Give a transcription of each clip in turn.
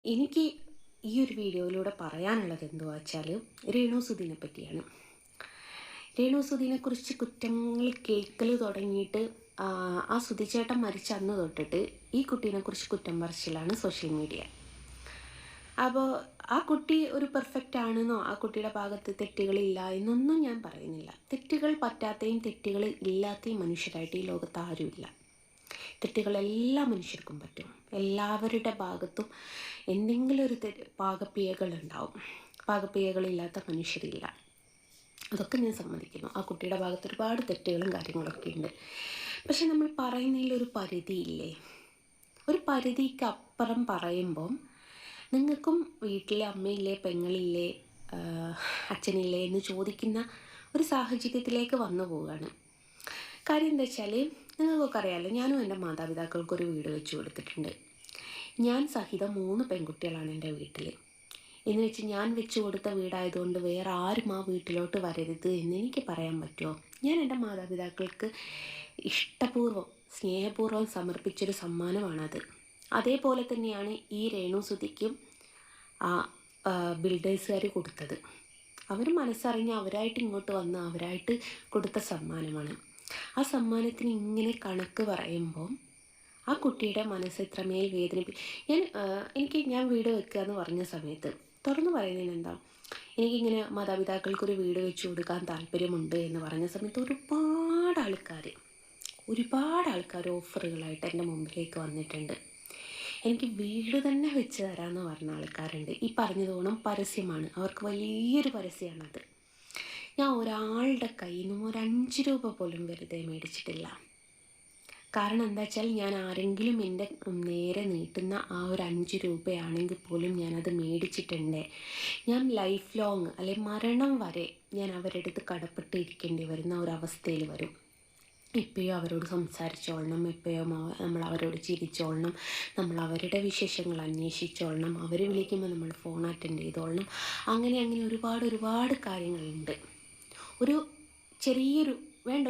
എനിക്ക് ഈ ഒരു വീഡിയോയിലൂടെ പറയാനുള്ളത് എന്തുവാ വെച്ചാൽ രേണുസുധിനെ പറ്റിയാണ്. രേണുസുധിനെക്കുറിച്ച് കുറ്റങ്ങൾ കേൾക്കൽ തുടങ്ങിയിട്ട് ആ സുധിച്ചേട്ടൻ മരിച്ച അന്ന് തൊട്ടിട്ട് ഈ കുട്ടീനെക്കുറിച്ച് കുറ്റം പറച്ചിലാണ് സോഷ്യൽ മീഡിയ. അപ്പോൾ ആ കുട്ടി ഒരു പെർഫെക്റ്റ് ആണെന്നോ ആ കുട്ടിയുടെ ഭാഗത്ത് തെറ്റുകളില്ല എന്നൊന്നും ഞാൻ പറയുന്നില്ല. തെറ്റുകൾ പറ്റാത്തയും തെറ്റുകൾ ഇല്ലാത്തയും മനുഷ്യരായിട്ട് ഈ ലോകത്ത് ആരുമില്ല. തെറ്റുകളെല്ലാ മനുഷ്യർക്കും പറ്റും. എല്ലാവരുടെ ഭാഗത്തും എന്തെങ്കിലും ഒരു പാകപ്പിഴകളുണ്ടാവും. പാകപ്പിഴകളില്ലാത്ത മനുഷ്യരില്ല. അതൊക്കെ ഞാൻ സമ്മതിക്കുന്നു. ആ കുട്ടിയുടെ ഭാഗത്ത് ഒരുപാട് തെറ്റുകളും കാര്യങ്ങളൊക്കെ ഉണ്ട്. പക്ഷെ നമ്മൾ പറയുന്നതിലൊരു പരിധിയില്ലേ? ഒരു പരിധിക്ക് അപ്പുറം പറയുമ്പം നിങ്ങൾക്കും വീട്ടിലെ അമ്മയില്ലേ, പെങ്ങളില്ലേ, അച്ഛനില്ലേ എന്ന് ചോദിക്കുന്ന ഒരു സാഹചര്യത്തിലേക്ക് വന്നു പോവുകയാണ്. കാര്യം എന്താ വെച്ചാൽ നിങ്ങൾക്കൊക്കെ അറിയാമല്ലോ, ഞാനും എൻ്റെ മാതാപിതാക്കൾക്കൊരു വീട് വെച്ച് കൊടുത്തിട്ടുണ്ട്. ഞാൻ സഹിതം 3 പെൺകുട്ടികളാണ് എൻ്റെ വീട്ടിൽ. എന്ന് വെച്ച് ഞാൻ വെച്ച് കൊടുത്ത വീടായതുകൊണ്ട് വേറെ ആരും ആ വീട്ടിലോട്ട് വരരുത് എന്ന് എനിക്ക് പറയാൻ പറ്റുമോ? ഞാൻ എൻ്റെ മാതാപിതാക്കൾക്ക് ഇഷ്ടപൂർവ്വം സ്നേഹപൂർവ്വം സമർപ്പിച്ചൊരു സമ്മാനമാണത്. അതേപോലെ തന്നെയാണ് ഈ രേണുസുധിക്കും ആ ബിൽഡേഴ്സുകാർ കൊടുത്തത്. അവർ മനസ്സറിഞ്ഞ് അവരായിട്ട് ഇങ്ങോട്ട് വന്ന് അവരായിട്ട് കൊടുത്ത സമ്മാനമാണ്. ആ സമ്മാനത്തിന് ഇങ്ങനെ കണക്ക് പറയുമ്പോൾ ആ കുട്ടിയുടെ മനസ്സ് എത്രമേൽ ഞാൻ വീട് വെക്കുക എന്ന് പറഞ്ഞ സമയത്ത് തുറന്നു പറയുന്നതിന് എന്താ, എനിക്കിങ്ങനെ മാതാപിതാക്കൾക്കൊരു വീട് വെച്ച് കൊടുക്കാൻ താല്പര്യമുണ്ട് എന്ന് പറഞ്ഞ സമയത്ത് ഒരുപാട് ആൾക്കാർ ഓഫറുകളായിട്ട് എൻ്റെ മുമ്പിലേക്ക് വന്നിട്ടുണ്ട്. എനിക്ക് വീട് തന്നെ വെച്ച് തരാമെന്ന് പറഞ്ഞ ആൾക്കാരുണ്ട്. ഈ പറഞ്ഞതോണം പരസ്യമാണ്, അവർക്ക് വലിയൊരു പരസ്യമാണത്. ഞാൻ ഒരാളുടെ കയ്യിൽ നിന്നും ഒരു 5 രൂപ പോലും വെറുതെ മേടിച്ചിട്ടില്ല. കാരണം എന്താ വെച്ചാൽ ഞാൻ ആരെങ്കിലും എൻ്റെ നേരെ നീട്ടുന്ന ആ ഒരു 5 രൂപയാണെങ്കിൽ പോലും ഞാനത് മേടിച്ചിട്ടുണ്ട്. ഞാൻ ലൈഫ് ലോങ് അല്ലെങ്കിൽ മരണം വരെ ഞാൻ അവരുടെ അടുത്ത് കടപ്പെട്ട് ഇരിക്കേണ്ടി വരുന്ന ഒരവസ്ഥയിൽ വരും. എപ്പോഴും അവരോട് സംസാരിച്ചോളണം, എപ്പോഴും നമ്മൾ അവരോട് ചിരിച്ചോളണം, നമ്മൾ അവരുടെ വിശേഷങ്ങൾ അന്വേഷിച്ചോളണം, അവർ വിളിക്കുമ്പോൾ നമ്മൾ ഫോൺ അറ്റൻഡ് ചെയ്തോളണം. അങ്ങനെ ഒരുപാട് കാര്യങ്ങളുണ്ട്. ഒരു ചെറിയൊരു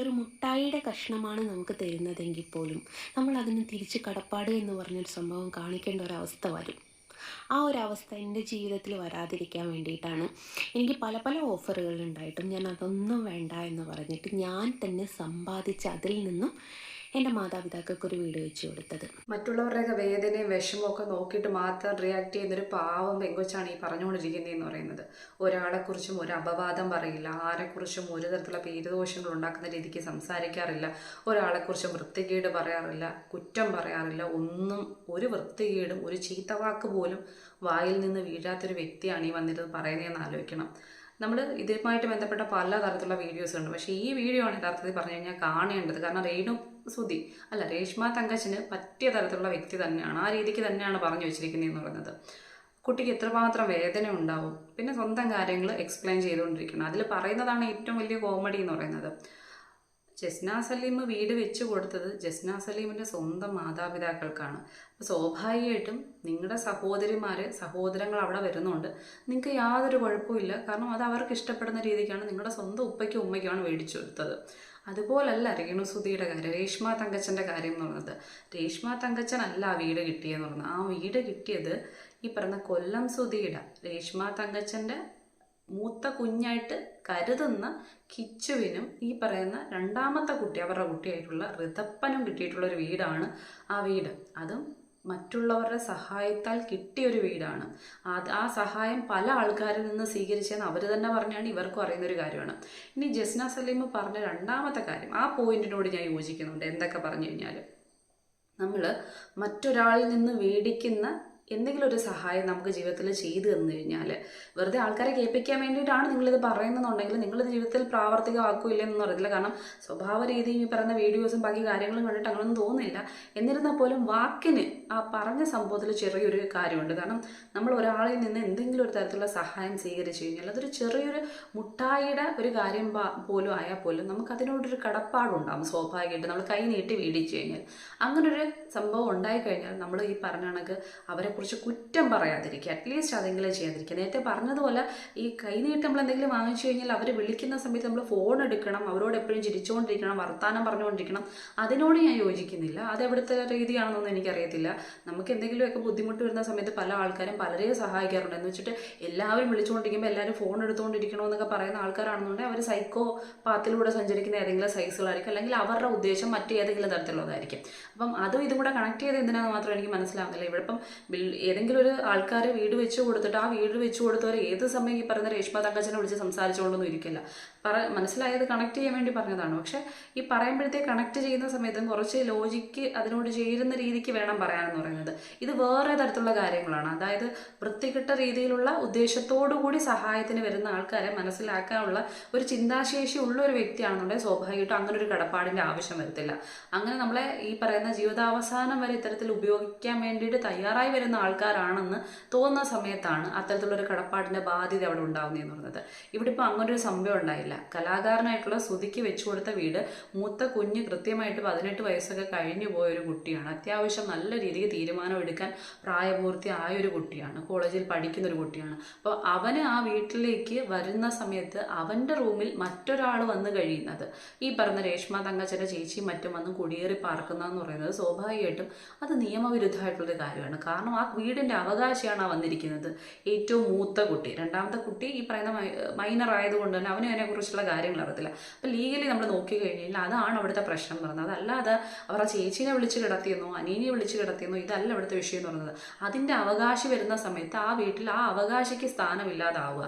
ഒരു മുട്ടായിയുടെ കഷ്ണമാണ് നമുക്ക് തരുന്നതെങ്കിൽ പോലും നമ്മൾ അതിന് തിരിച്ച് കടപ്പാട് എന്ന് പറഞ്ഞൊരു സംഭവം കാണിക്കേണ്ട ഒരവസ്ഥ വരും. ആ ഒരവസ്ഥ എൻ്റെ ജീവിതത്തിൽ വരാതിരിക്കാൻ വേണ്ടിയിട്ടാണ് എനിക്ക് പല ഓഫറുകൾ ഉണ്ടായിട്ടും ഞാൻ അതൊന്നും വേണ്ട എന്ന് പറഞ്ഞിട്ട് ഞാൻ തന്നെ സമ്പാദിച്ച് അതിൽ നിന്നും എൻ്റെ മാതാപിതാക്കൾക്കൊരു വീട് വെച്ച് കൊടുത്തത്. മറ്റുള്ളവരുടെയൊക്കെ വേദനയും വിഷമമൊക്കെ നോക്കിയിട്ട് മാത്രം റിയാക്ട് ചെയ്യുന്നൊരു പാവം പെങ്കൊച്ചാണ് ഈ പറഞ്ഞുകൊണ്ടിരിക്കുന്നതെന്ന് പറയുന്നത്. ഒരാളെക്കുറിച്ചും ഒരു അപവാദം പറയില്ല, ആരെക്കുറിച്ചും ഒരു തരത്തിലുള്ള പേരുദോഷങ്ങൾ ഉണ്ടാക്കുന്ന രീതിക്ക് സംസാരിക്കാറില്ല, ഒരാളെക്കുറിച്ചും വൃത്തികേട് പറയാറില്ല, കുറ്റം പറയാറില്ല, ഒന്നും ഒരു വൃത്തികേടും ഒരു ചീത്തവാക്ക് പോലും വായിൽ നിന്ന് വീഴാത്തൊരു വ്യക്തിയാണ് ഈ വന്നിരുന്ന് പറയുന്നതെന്ന് ആലോചിക്കണം. നമ്മൾ ഇതുമായിട്ട് ബന്ധപ്പെട്ട പല തരത്തിലുള്ള വീഡിയോസ് ഉണ്ട്. പക്ഷേ ഈ വീഡിയോ ആണ് യഥാർത്ഥത്തിൽ പറഞ്ഞു കഴിഞ്ഞാൽ കാണേണ്ടത്. കാരണം രേഷ്മ തങ്കച്ചന് പറ്റിയ തരത്തിലുള്ള വ്യക്തി തന്നെയാണ്, ആ രീതിക്ക് തന്നെയാണ് പറഞ്ഞു വെച്ചിരിക്കുന്നതെന്ന് പറയുന്നത്. കുട്ടിക്ക് എത്രമാത്രം വേദന ഉണ്ടാവും, പിന്നെ സ്വന്തം കാര്യങ്ങൾ എക്സ്പ്ലെയിൻ ചെയ്തുകൊണ്ടിരിക്കണം. അതിൽ പറയുന്നതാണ് ഏറ്റവും വലിയ കോമഡി എന്ന് പറയുന്നത്. ജസ്ന സലീം വീട് വെച്ച് കൊടുത്തത് ജസ്ന സലീമിൻ്റെ സ്വന്തം മാതാപിതാക്കൾക്കാണ്. അപ്പോൾ സ്വാഭാവികമായിട്ടും നിങ്ങളുടെ സഹോദരങ്ങൾ അവിടെ വരുന്നുണ്ട്, നിങ്ങൾക്ക് യാതൊരു കുഴപ്പമില്ല. കാരണം അത് അവർക്ക് ഇഷ്ടപ്പെടുന്ന രീതിക്കാണ് നിങ്ങളുടെ സ്വന്തം ഉപ്പയ്ക്കും ഉമ്മയ്ക്കുമാണ് മേടിച്ചു കൊടുത്തത്. അതുപോലല്ല രേണുസുധിയുടെ കാര്യം, രേഷ്മ തങ്കച്ചൻ്റെ കാര്യം എന്ന് പറയുന്നത്. രേഷ്മ തങ്കച്ചൻ അല്ല ആ വീട് കിട്ടിയെന്ന് പറയുന്നത്. ആ വീട് കിട്ടിയത് ഈ പറഞ്ഞ കൊല്ലം സുധിയുടെ, രേഷ്മ തങ്കച്ചൻ്റെ മൂത്ത കുഞ്ഞായിട്ട് കരുതുന്ന കിച്ചുവിനും ഈ പറയുന്ന രണ്ടാമത്തെ കുട്ടി, അവരുടെ കുട്ടിയായിട്ടുള്ള ഋതപ്പനും കിട്ടിയിട്ടുള്ളൊരു വീടാണ് ആ വീട്. അതും മറ്റുള്ളവരുടെ സഹായത്താൽ കിട്ടിയൊരു വീടാണ്. ആ സഹായം പല ആൾക്കാരിൽ നിന്ന് സ്വീകരിച്ചെന്ന് അവർ തന്നെ പറഞ്ഞാണ് ഇവർക്കും അറിയുന്നൊരു കാര്യമാണ്. ഇനി ജസ്ന സലീം പറഞ്ഞ രണ്ടാമത്തെ കാര്യം, ആ പോയിന്റിനോട് ഞാൻ യോജിക്കുന്നുണ്ട്. എന്തൊക്കെ പറഞ്ഞു കഴിഞ്ഞാൽ, നമ്മൾ മറ്റൊരാളിൽ നിന്ന് മേടിക്കുന്ന എന്തെങ്കിലും ഒരു സഹായം നമുക്ക് ജീവിതത്തിൽ ചെയ്തു തന്നു കഴിഞ്ഞാൽ, വെറുതെ ആൾക്കാരെ കേൾപ്പിക്കാൻ വേണ്ടിയിട്ടാണ് നിങ്ങളിത് പറയുന്നതെന്നുണ്ടെങ്കിൽ നിങ്ങളിത് ജീവിതത്തിൽ പ്രാവർത്തികമാക്കില്ലെന്നൊന്നും അറിയില്ല. കാരണം സ്വഭാവ രീതിയും ഈ പറയുന്ന വീഡിയോസും ബാക്കി കാര്യങ്ങളും കണ്ടിട്ട് അങ്ങനൊന്നും തോന്നുന്നില്ല. എന്നിരുന്നാൽ പോലും വാക്കിന് ആ പറഞ്ഞ സംഭവത്തിൽ ചെറിയൊരു കാര്യമുണ്ട്. കാരണം നമ്മൾ ഒരാളിൽ നിന്ന് എന്തെങ്കിലും ഒരു തരത്തിലുള്ള സഹായം സ്വീകരിച്ചു കഴിഞ്ഞാൽ അതൊരു ചെറിയൊരു മുട്ടായിയുടെ ഒരു കാര്യം പോലും ആയാൽ പോലും നമുക്കതിനോടൊരു കടപ്പാടുണ്ടാകും. സ്വാഭാവികമായിട്ട് നമ്മൾ കൈ നീട്ടി മേടിച്ചു കഴിഞ്ഞാൽ, അങ്ങനൊരു സംഭവം ഉണ്ടായിക്കഴിഞ്ഞാൽ നമ്മൾ ഈ പറഞ്ഞ കണക്ക് അവരെ അവരെക്കുറിച്ച് കുറ്റം പറയാതിരിക്കുക, അറ്റ്ലീസ്റ്റ് അതെങ്കിലും ചെയ്യാതിരിക്കുക. നേരത്തെ പറഞ്ഞതുപോലെ ഈ കൈനീട്ട് നമ്മൾ എന്തെങ്കിലും വാങ്ങിച്ചു കഴിഞ്ഞാൽ അവർ വിളിക്കുന്ന സമയത്ത് നമ്മൾ ഫോൺ എടുക്കണം, അവരോട് എപ്പോഴും ചിരിച്ചുകൊണ്ടിരിക്കണം, വർത്താനം പറഞ്ഞുകൊണ്ടിരിക്കണം. അതിനോട് ഞാൻ യോജിക്കുന്നില്ല. അത് എവിടുത്തെ രീതിയാണെന്നൊന്നും എനിക്കറിയത്തില്ല. നമുക്ക് എന്തെങ്കിലുമൊക്കെ ബുദ്ധിമുട്ട് വരുന്ന സമയത്ത് പല ആൾക്കാരും പലരെയും സഹായിക്കാറുണ്ട്. എന്ന് വെച്ചിട്ട് എല്ലാവരും വിളിച്ചുകൊണ്ടിരിക്കുമ്പോൾ എല്ലാവരും ഫോൺ എടുത്തുകൊണ്ടിരിക്കണമെന്നൊക്കെ പറയുന്ന ആൾക്കാരാണെന്നുണ്ടെങ്കിൽ അവർ സൈക്കോ പാത്തിലൂടെ സഞ്ചരിക്കുന്ന ഏതെങ്കിലും സൈസുകളായിരിക്കും, അല്ലെങ്കിൽ അവരുടെ ഉദ്ദേശം മറ്റേതെങ്കിലും തരത്തിലുള്ളതായിരിക്കും. അപ്പം അതും ഇതും കൂടെ കണക്ട് ചെയ്ത് എന്തിനാണെന്ന് മാത്രം എനിക്ക് മനസ്സിലാവുന്നില്ല. ഇവിടെ ഇപ്പം ഏതെങ്കിലും ഒരു ആൾക്കാർ വീട് വെച്ച് കൊടുത്തിട്ട് ആ വീട് വെച്ച് കൊടുത്തവർ ഏത് സമയം ഈ പറയുന്ന രേഷ്മ തങ്കച്ചനെ വിളിച്ച് സംസാരിച്ചുകൊണ്ടൊന്നും ഇരിക്കില്ല. മനസ്സിലായത് കണക്ട് ചെയ്യാൻ വേണ്ടി പറഞ്ഞതാണ്. പക്ഷെ ഈ പറയുമ്പോഴത്തേക്ക് കണക്ട് ചെയ്യുന്ന സമയത്തും കുറച്ച് ലോജിക്ക് അതിനോട് ചേരുന്ന രീതിക്ക് വേണം പറയാനെന്ന് പറയുന്നത്. ഇത് വേറെ തരത്തിലുള്ള കാര്യങ്ങളാണ്. അതായത് വൃത്തികെട്ട രീതിയിലുള്ള ഉദ്ദേശത്തോടു കൂടി സഹായത്തിന് വരുന്ന ആൾക്കാരെ മനസ്സിലാക്കാനുള്ള ഒരു ചിന്താശേഷി ഉള്ള ഒരു വ്യക്തിയാണെന്നുണ്ടെങ്കിൽ സ്വാഭാവികമായിട്ടും അങ്ങനെ ഒരു കടപ്പാടിൻ്റെ ആവശ്യം വരത്തില്ല. അങ്ങനെ നമ്മളെ ഈ പറയുന്ന ജീവിതാവസാനം വരെ ഇത്തരത്തിൽ ഉപയോഗിക്കാൻ വേണ്ടിയിട്ട് തയ്യാറായി വരുന്ന ആൾക്കാരാണെന്ന് തോന്നുന്ന സമയത്താണ് അത്തരത്തിലുള്ളൊരു കടപ്പാടിൻ്റെ ബാധ്യത അവിടെ ഉണ്ടാവുന്നതെന്ന് പറയുന്നത്. ഇവിടെ ഇപ്പോൾ അങ്ങനൊരു സംഭവം ഉണ്ടായില്ല. കലാകാരനായിട്ടുള്ള ശ്രുതിക്ക് വെച്ചു കൊടുത്ത വീട് മൂത്ത കുഞ്ഞ് കൃത്യമായിട്ട് 18 വയസ്സൊക്കെ കഴിഞ്ഞു പോയൊരു കുട്ടിയാണ്. അത്യാവശ്യം നല്ല രീതിയിൽ തീരുമാനം എടുക്കാൻ പ്രായപൂർത്തി ആയൊരു കുട്ടിയാണ്. കോളേജിൽ പഠിക്കുന്ന ഒരു കുട്ടിയാണ്. അപ്പോൾ അവന് ആ വീട്ടിലേക്ക് വരുന്ന സമയത്ത് അവൻ്റെ റൂമിൽ മറ്റൊരാൾ വന്ന് കഴിയുന്നത്, ഈ പറഞ്ഞ രേഷ്മ തങ്കച്ചൻ്റെ ചേച്ചിയും മറ്റും വന്ന് കുടിയേറി പാർക്കുന്നതെന്ന് പറയുന്നത് സ്വാഭാവികമായിട്ടും അത് നിയമവിരുദ്ധമായിട്ടുള്ളൊരു കാര്യമാണ്. കാരണം ആ വീടിൻ്റെ അവകാശിയാണ് ആ വന്നിരിക്കുന്നത്. ഏറ്റവും മൂത്ത കുട്ടി, രണ്ടാമത്തെ കുട്ടി ഈ പറയുന്ന മൈനർ ആയതുകൊണ്ട് തന്നെ അവന് അതിനെക്കുറിച്ചുള്ള കാര്യങ്ങൾ അറിയത്തില്ല. അപ്പോൾ ലീഗലി നമ്മൾ നോക്കിക്കഴിഞ്ഞാൽ അതാണ് അവിടുത്തെ പ്രശ്നം എന്ന് പറയുന്നത്. അതല്ലാതെ അവർ ആ ചേച്ചീനെ വിളിച്ച് കിടത്തിയെന്നോ അനീനെ വിളിച്ച് കിടത്തിയെന്നോ ഇതല്ല ഇവിടുത്തെ വിഷയം എന്ന് പറയുന്നത്. അതിൻ്റെ അവകാശി വരുന്ന സമയത്ത് ആ വീട്ടിൽ ആ അവകാശിക്ക് സ്ഥാനമില്ലാതാവുക,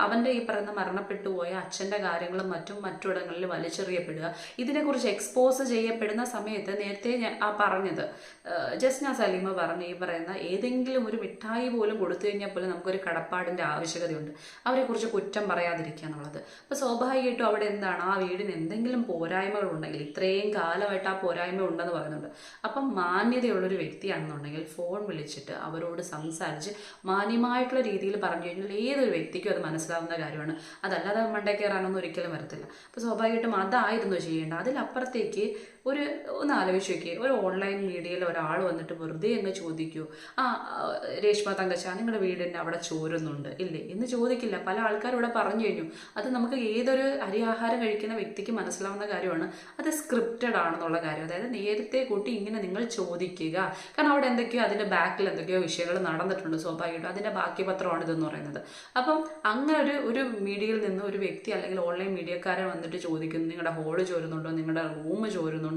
അവൻ്റെ ഈ പറയുന്ന മരണപ്പെട്ടു പോയ അച്ഛൻ്റെ കാര്യങ്ങളും മറ്റിടങ്ങളിൽ വലിച്ചെറിയപ്പെടുക, ഇതിനെക്കുറിച്ച് എക്സ്പോസ് ചെയ്യപ്പെടുന്ന സമയത്ത് നേരത്തെ ഞാൻ പറഞ്ഞത് ജസ്ന സലീമ പറഞ്ഞ ഈ പറയുന്ന ഏതെങ്കിലും ഒരു മിഠായി പോലും കൊടുത്തു കഴിഞ്ഞാൽ പോലും നമുക്കൊരു കടപ്പാടിൻ്റെ ആവശ്യകതയുണ്ട്, അവരെക്കുറിച്ച് കുറ്റം പറയാതിരിക്കുക എന്നുള്ളത്. അപ്പോൾ സ്വാഭാവികമായിട്ടും അവിടെ എന്താണ്, ആ വീടിന് എന്തെങ്കിലും പോരായ്മകളുണ്ടെങ്കിൽ ഇത്രയും കാലമായിട്ട് ആ പോരായ്മ ഉണ്ടെന്ന് പറയുന്നുണ്ട്. അപ്പം മാന്യതയുള്ളൊരു വ്യക്തിയാണെന്നുണ്ടെങ്കിൽ ഫോൺ വിളിച്ചിട്ട് അവരോട് സംസാരിച്ച് മാന്യമായിട്ടുള്ള രീതിയിൽ പറഞ്ഞു കഴിഞ്ഞാൽ ഏതൊരു വ്യക്തിക്കും അത് മനസ്സിലാവുന്ന കാര്യമാണ്. അതല്ലാതെ മണ്ടേ കയറാനൊന്നും ഒരിക്കലും വരത്തില്ല. അപ്പോൾ സ്വാഭാവികമായിട്ടും അതായിരുന്നു ചെയ്യേണ്ടത്. അതിലപ്പുറത്തേക്ക് ഒന്ന് ആലോചിച്ച് നോക്കിയേ, ഒരു ഓൺലൈൻ മീഡിയയിൽ ഒരാൾ വന്നിട്ട് വെറുതെ അങ്ങ് ചോദിക്കൂ, രേഷ്മ തങ്കച്ച നിങ്ങളുടെ വീടിൻ്റെ അവിടെ ചോരുന്നുണ്ട് ഇല്ലേ എന്ന് ചോദിക്കില്ല. പല ആൾക്കാരും ഇവിടെ പറഞ്ഞു കഴിഞ്ഞു. അത് നമുക്ക് ഏതൊരു അരിയാഹാരം കഴിക്കുന്ന വ്യക്തിക്ക് മനസ്സിലാവുന്ന കാര്യമാണ്. അത് സ്ക്രിപ്റ്റഡ് ആണെന്നുള്ള കാര്യം. അതായത് നേരത്തെ കൂട്ടി ഇങ്ങനെ നിങ്ങൾ ചോദിക്കുക. കാരണം അവിടെ എന്തൊക്കെയോ അതിൻ്റെ ബാക്കിൽ എന്തൊക്കെയോ വിഷയങ്ങൾ നടന്നിട്ടുണ്ട്. സ്വാഭാവികമായിട്ടും അതിൻ്റെ ബാക്കി പത്രമാണ് ഇതെന്ന് പറയുന്നത്. അപ്പം അങ്ങനെ ഒരു മീഡിയയിൽ നിന്ന് ഒരു വ്യക്തി അല്ലെങ്കിൽ ഓൺലൈൻ മീഡിയക്കാരൻ വന്നിട്ട് ചോദിക്കുന്നു നിങ്ങളുടെ ഹോള് ചോരുന്നുണ്ടോ, നിങ്ങളുടെ റൂം ചോരുന്നുണ്ടോ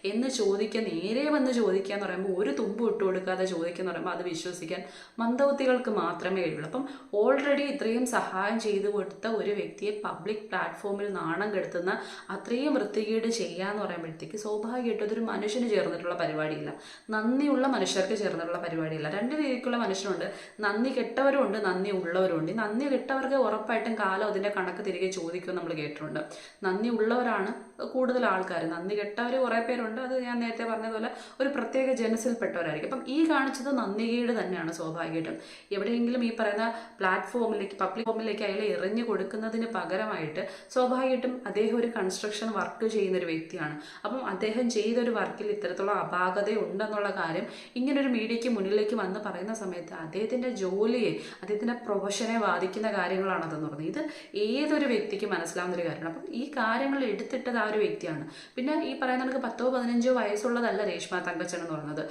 എന്ന് ചോദിക്കാൻ, നേരെ വന്ന് ചോദിക്കുക എന്ന് പറയുമ്പോൾ ഒരു തുമ്പ് ഇട്ട് കൊടുക്കാതെ ചോദിക്കുക എന്ന് പറയുമ്പോൾ അത് വിശ്വസിക്കാൻ മന്ദബുദ്ധികൾക്ക് മാത്രമേ കഴിയുള്ളൂ. അപ്പം ഓൾറെഡി ഇത്രയും സഹായം ചെയ്തു കൊടുത്ത ഒരു വ്യക്തിയെ പബ്ലിക് പ്ലാറ്റ്ഫോമിൽ നാണം കെടുത്തുന്ന അത്രയും വൃത്തികേട് ചെയ്യാന്ന് പറയുമ്പോഴത്തേക്ക് സ്വാഭാവികമായിട്ടും അതൊരു മനുഷ്യന് ചേർന്നിട്ടുള്ള പരിപാടിയില്ല, നന്ദിയുള്ള മനുഷ്യർക്ക് ചേർന്നിട്ടുള്ള പരിപാടിയില്ല. രണ്ട് രീതിക്കുള്ള മനുഷ്യരുണ്ട്, നന്ദി കെട്ടവരും ഉണ്ട്, നന്ദി ഉള്ളവരും ഉണ്ട്. നന്ദി കെട്ടവർക്ക് ഉറപ്പായിട്ടും കാലം അതിൻ്റെ കണക്ക് തിരികെ ചോദിക്കുമെന്ന് നമ്മൾ കേട്ടിട്ടുണ്ട്. നന്ദി ഉള്ളവരാണ് കൂടുതൽ ആൾക്കാർ, നന്ദി കെട്ടവർ കുറേ പേരുണ്ട്. അത് ഞാൻ നേരത്തെ പറഞ്ഞതുപോലെ ഒരു പ്രത്യേക ജനസിൽപ്പെട്ടവരായിരിക്കും. അപ്പം ഈ കാണിച്ചത് നന്ദികേട് തന്നെയാണ്. സ്വാഭാവികമായിട്ടും എവിടെയെങ്കിലും ഈ പറയുന്ന പ്ലാറ്റ്ഫോമിലേക്ക് പബ്ലിക് ഫോമിലേക്ക് അയാൾ എറിഞ്ഞു കൊടുക്കുന്നതിന് പകരമായിട്ട് സ്വാഭാവികമായിട്ടും അദ്ദേഹം ഒരു കൺസ്ട്രക്ഷൻ വർക്ക് ചെയ്യുന്ന ഒരു വ്യക്തിയാണ്. അപ്പം അദ്ദേഹം ചെയ്തൊരു വർക്കിൽ ഇത്തരത്തിലുള്ള അപാകത ഉണ്ടെന്നുള്ള കാര്യം ഇങ്ങനൊരു മീഡിയയ്ക്ക് മുന്നിലേക്ക് വന്ന് പറയുന്ന സമയത്ത് അദ്ദേഹത്തിൻ്റെ ജോലിയെ, അദ്ദേഹത്തിൻ്റെ പ്രൊഫഷനെ ബാധിക്കുന്ന കാര്യങ്ങളാണതെന്ന് പറഞ്ഞത്. ഇത് ഏതൊരു വ്യക്തിക്ക് മനസ്സിലാവുന്നൊരു കാര്യമാണ്. അപ്പം ഈ കാര്യങ്ങൾ എടുത്തിട്ടത് ആ ഒരു വ്യക്തിയാണ്. പിന്നെ ഈ പറയുന്ന നമുക്ക് 10-15 വയസ്സുള്ളതല്ല രേഷ്മ തങ്കച്ചൻ എന്ന് പറയുന്നത്.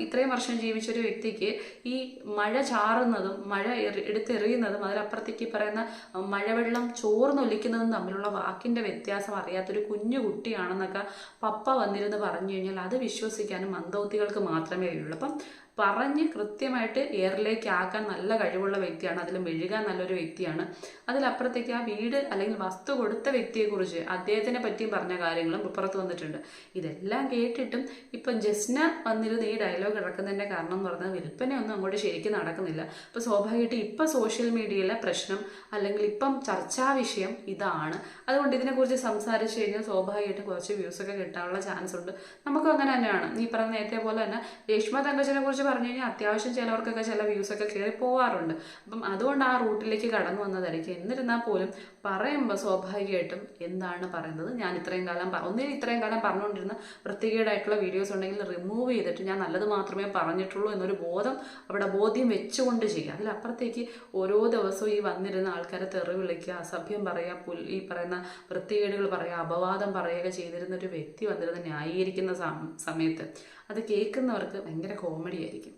ഇത്രയും വർഷം ജീവിച്ചൊരു വ്യക്തിക്ക് ഈ മഴ ചാറുന്നതും മഴ എടുത്തെറിയുന്നതും അതിലപ്പുറത്തേക്ക് പറയുന്ന മഴവെള്ളം ചോർന്നൊലിക്കുന്നതും തമ്മിലുള്ള വാക്കിൻ്റെ വ്യത്യാസം അറിയാത്തൊരു കുഞ്ഞു കുട്ടിയാണെന്നൊക്കെ പപ്പ വന്നിരുന്ന് പറഞ്ഞു കഴിഞ്ഞാൽ അത് വിശ്വസിക്കാനും മന്ദബുദ്ധികൾക്ക് മാത്രമേ കഴിയുള്ളൂ. അപ്പം പറഞ്ഞ് കൃത്യമായിട്ട് എയറിലേക്ക് ആക്കാൻ നല്ല കഴിവുള്ള വ്യക്തിയാണ്, അതിൽ മെഴുകാൻ നല്ലൊരു വ്യക്തിയാണ്. അതിലപ്പുറത്തേക്ക് ആ വീട് അല്ലെങ്കിൽ വസ്തു കൊടുത്ത വ്യക്തിയെക്കുറിച്ച് അദ്ദേഹത്തിനെ പറ്റിയും പറഞ്ഞ കാര്യങ്ങളും പുറത്ത് വന്നിട്ടുണ്ട്. ഇതെല്ലാം കേട്ടിട്ടും ഇപ്പം ജസ്ന വന്നിരുന്ന് ഈ ഡയലോഗ് ഇറക്കുന്നതിൻ്റെ കാരണം എന്ന് പറഞ്ഞാൽ വിൽപ്പനയൊന്നും അങ്ങോട്ട് ശരിക്കും നടക്കുന്നില്ല. അപ്പോൾ സ്വാഭാവികമായിട്ട് ഇപ്പം സോഷ്യൽ മീഡിയയിലെ പ്രശ്നം അല്ലെങ്കിൽ ഇപ്പം ചർച്ചാ വിഷയം ഇതാണ്. അതുകൊണ്ട് ഇതിനെക്കുറിച്ച് സംസാരിച്ച് കഴിഞ്ഞാൽ സ്വാഭാവികമായിട്ടും കുറച്ച് വ്യൂസൊക്കെ കിട്ടാനുള്ള ചാൻസ് ഉണ്ട്. നമുക്കും അങ്ങനെ തന്നെയാണ്. നീ പറഞ്ഞ നേരത്തെ പോലെ തന്നെ രേഷ്മ തങ്കച്ചനെ കുറിച്ച് പറഞ്ഞു കഴിഞ്ഞാൽ അത്യാവശ്യം ചിലവർക്കൊക്കെ ചില വ്യൂസൊക്കെ കയറി പോകാറുണ്ട്. അപ്പം അതുകൊണ്ട് ആ റൂട്ടിലേക്ക് കടന്നു വന്നതായിരിക്കും. എന്നിരുന്നാൽ പോലും പറയുമ്പോൾ സ്വാഭാവികമായിട്ടും എന്താണ് പറയുന്നത്, ഞാൻ ഇത്രയും കാലം ഇത്രയും കാലം പറഞ്ഞുകൊണ്ടിരുന്ന വൃത്തികേടായിട്ടുള്ള വീഡിയോസ് ഉണ്ടെങ്കിൽ റിമൂവ് ചെയ്തിട്ട് ഞാൻ നല്ലത് മാത്രമേ പറഞ്ഞിട്ടുള്ളൂ എന്നൊരു ബോധ്യം വെച്ചുകൊണ്ട് ചെയ്യുക. അതിലപ്പുറത്തേക്ക് ഓരോ ദിവസവും ഈ വന്നിരുന്ന ആൾക്കാരെ തെറി വിളിക്കുക, അസഭ്യം പറയുക, ഈ പറയുന്ന വൃത്തികേടുകൾ പറയുക, അപവാദം പറയുക ചെയ്തിരുന്ന ഒരു വ്യക്തി വന്നിരുന്ന് ന്യായീകരിക്കുന്ന സമയത്ത് അത് കേൾക്കുന്നവർക്ക് ഭയങ്കര കോമഡി ആയിരിക്കും.